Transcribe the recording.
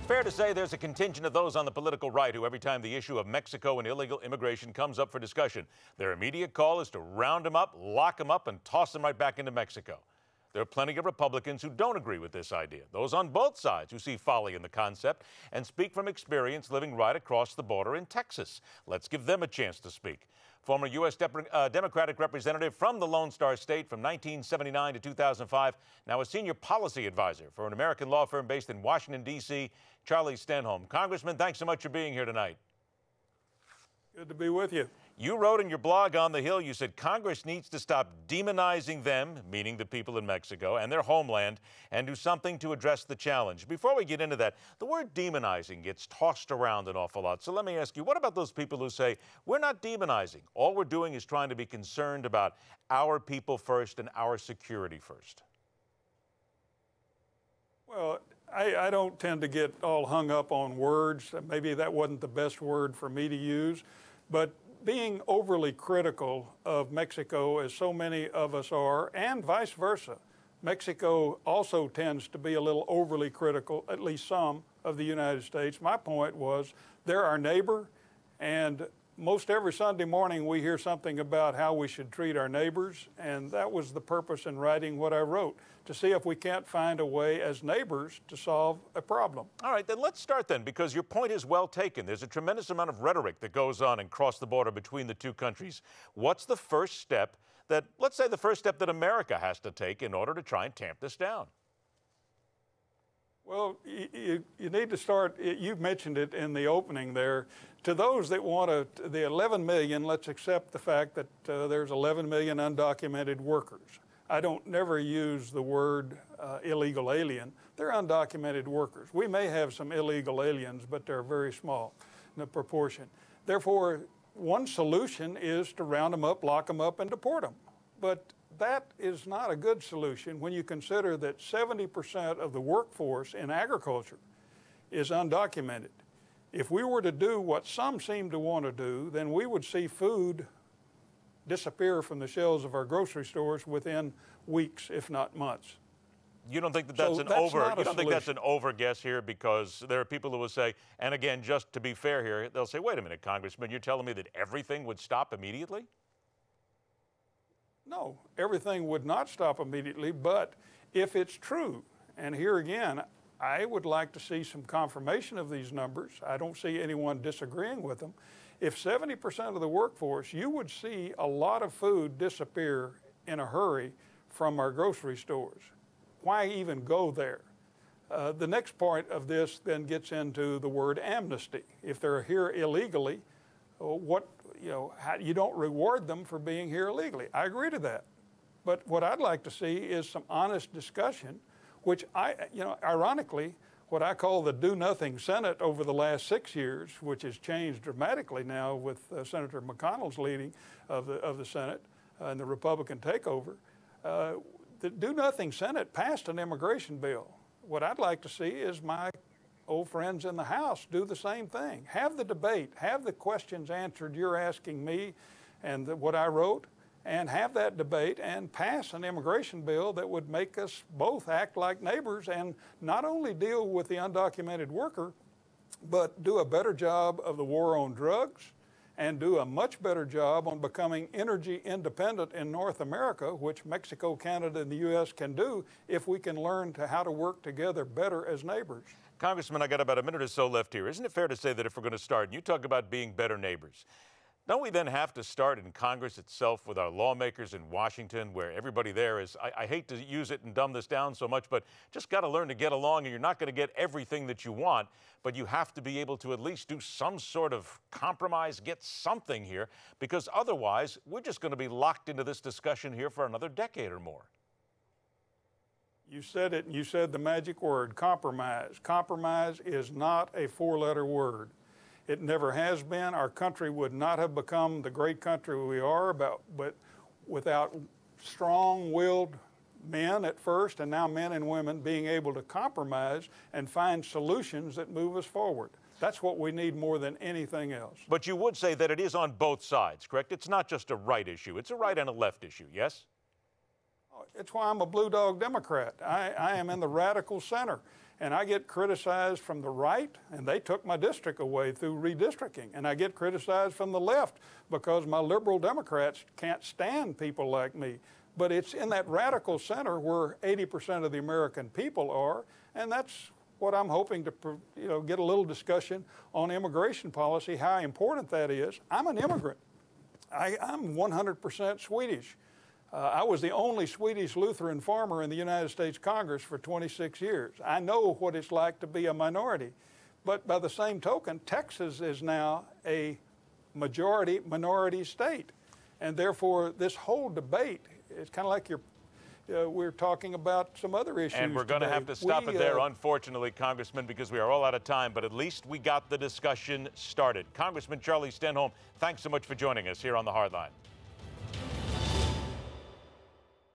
fair to say there's a contingent of those on the political right who, every time the issue of Mexico and illegal immigration comes up for discussion, their immediate call is to round them up, lock them up, and toss them right back into Mexico? There are plenty of Republicans who don't agree with this idea, those on both sides who see folly in the concept and speak from experience living right across the border in Texas. Let's give them a chance to speak. Former U.S. Democratic representative from the Lone Star State from 1979 to 2005, now a senior policy advisor for an American law firm based in Washington, D.C., Charlie Stenholm. Congressman, thanks so much for being here tonight. Good to be with you. You wrote in your blog on the Hill, you said Congress needs to stop demonizing them, meaning the people in Mexico, and their homeland, and do something to address the challenge. Before we get into that, the word demonizing gets tossed around an awful lot. So let me ask you, what about those people who say, we're not demonizing. All we're doing is trying to be concerned about our people first and our security first? Well, I don't tend to get all hung up on words. Maybe that wasn't the best word for me to use, but being overly critical of Mexico, as so many of us are, and vice versa. Mexico also tends to be a little overly critical, at least some, of the United States. My point was, they're our neighbor, and most every Sunday morning we hear something about how we should treat our neighbors, and that was the purpose in writing what I wrote, to see if we can't find a way as neighbors to solve a problem. All right, then let's start then, because your point is well taken. There's a tremendous amount of rhetoric that goes on and across the border between the two countries. What's the first step that, let's say the first step that America has to take in order to try and tamp this down? Well, you need to start, you mentioned it in the opening there, to those that want to, the 11 million, let's accept the fact that there's 11 million undocumented workers. I don't never use the word illegal alien. They're undocumented workers. We may have some illegal aliens, but they're very small in the proportion. Therefore, one solution is to round them up, lock them up, and deport them. But that is not a good solution when you consider that 70% of the workforce in agriculture is undocumented. If we were to do what some seem to want to do, then we would see food disappear from the shelves of our grocery stores within weeks, if not months. You don't think that that's that's an over guess here, because there are people who will say, and again, just to be fair here, they'll say, wait a minute, Congressman, you're telling me that everything would stop immediately? No, everything would not stop immediately, but if it's true, and here again, I would like to see some confirmation of these numbers. I don't see anyone disagreeing with them. If 70% of the workforce, you would see a lot of food disappear in a hurry from our grocery stores. Why even go there? The next part of this then gets into the word amnesty. If they're here illegally, you don't reward them for being here illegally. I agree to that. But what I'd like to see is some honest discussion, which ironically, what I call the do-nothing Senate over the last 6 years, which has changed dramatically now with Senator McConnell's leading of the Senate and the Republican takeover, the do-nothing Senate passed an immigration bill. What I'd like to see is my old friends in the House do the same thing. Have the debate, have the questions answered you're asking me and what I wrote, and have that debate and pass an immigration bill that would make us both act like neighbors and not only deal with the undocumented worker, but do a better job of the war on drugs and do a much better job on becoming energy independent in North America, which Mexico, Canada, and the U.S. can do if we can learn how to work together better as neighbors. Congressman, I got about a minute or so left here. Isn't it fair to say that if we're going to start, and you talk about being better neighbors, don't we then have to start in Congress itself with our lawmakers in Washington, where everybody there is, I hate to use it and dumb this down so much, but just got to learn to get along, and you're not going to get everything that you want, but you have to be able to at least do some sort of compromise, get something here, because otherwise we're just going to be locked into this discussion here for another decade or more. You said it, and you said the magic word, compromise. Compromise is not a four-letter word. It never has been. Our country would not have become the great country we are, but without strong-willed men at first, and now men and women being able to compromise and find solutions that move us forward. That's what we need more than anything else. But you would say that it is on both sides, correct? It's not just a right issue. It's a right and a left issue, yes? It's why I'm a blue dog Democrat. I am in the radical center, and I get criticized from the right, and they took my district away through redistricting, and I get criticized from the left because my liberal Democrats can't stand people like me. But it's in that radical center where 80% of the American people are, and that's what I'm hoping to, get a little discussion on immigration policy, how important that is. I'm an immigrant. I'm 100% Swedish. I was the only Swedish Lutheran farmer in the United States Congress for 26 years. I know what it's like to be a minority. But by the same token, Texas is now a majority minority state. And therefore, this whole debate is kind of like we're talking about some other issues. And we're going to have to stop it there, unfortunately, Congressman, because we are all out of time. But at least we got the discussion started. Congressman Charlie Stenholm, thanks so much for joining us here on The Hard Line.